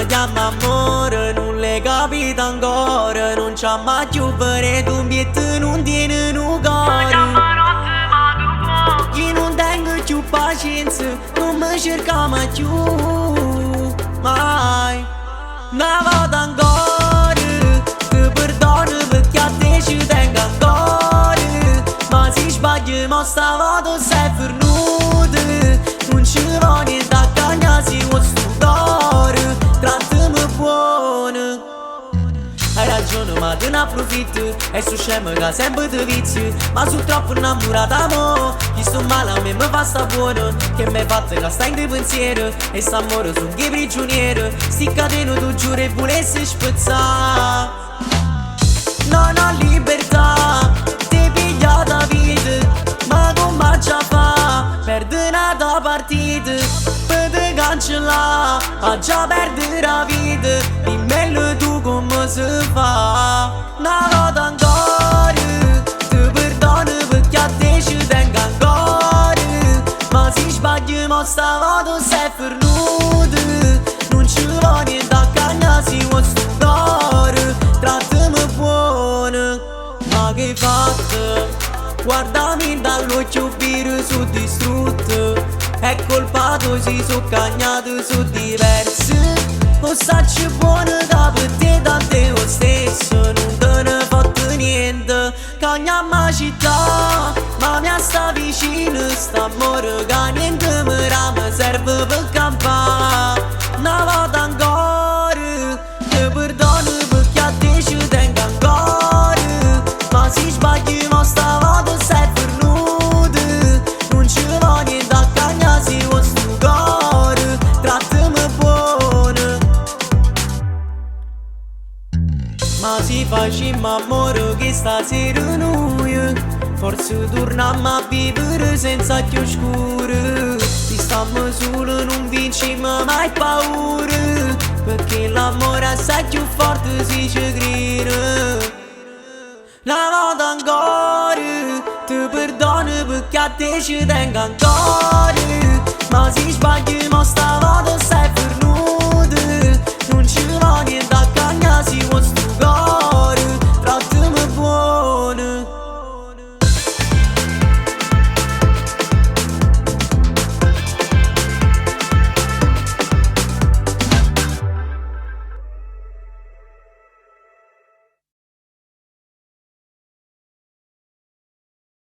chiama amore, non le capita ancora. Non c'ha mai più venuto un bietto, non tiene un cuore. Chi non tengo più pazienza, non mi cerca mai più, mai. Una volta ancora, ti perdono perché a te ci tengo ancora. Ma se sbaglio, ma stavolta sei fornuta. Non ci va niente a cagnare, si vuoi stupore. Trattami buono. Hai ragione ma te ne approfitto. E su scemo che sempre ti vizi. Ma sono troppo innamorata mo. Chi sto male a me mi fa sta buono. Che mi hai fatto che sta in te pensiero. E s'amore sono che prigioniero. Sti catene tu giuro e volessi spezzare. Non ho libertà, ti pigliata vita. Ma come già fa? Perde una tua partita. Per te cancellare, a già perdere la vita. Dimmelo tu come si fa. Una volta ancora, ti perdono perché a te ci tengo ancora. Ma se sbaglio, ma stavolta sei fornuta. Non ci va niente a cagnare, si vuoi stupore. Trattami buono. Ma che hai fatto? Guardami dall'occhio vero, sono distrutto. È colpa tua, si sono cagnato, sono diverso. Lo saccio buono da per te, da te lo stesso. Non te ne fatto niente. Cagniamo a città, ma mi sta vicino. Sta amore che niente mi rama, serve per campare. Una volta ancora, ti perdono perché a te ci tengo ancora. Ma se sbaglio, ma stavolta sei fornuta. Non ci va niente a cagnare, si vuoi stupore. Trattami buono. Ma se facciamo amore che stasera noi forse torniamo a vivere senza più scuro. Se stiamo solo non vinciamo mai paura. Perché l'amore è assai più forte si ci crede. Una volta ancora, ti perdono perché a te ci tengo ancora. Ma se sbaglio, ma stavolta sei fornuta. Non ci va niente a cagnare, si vuoi stupore.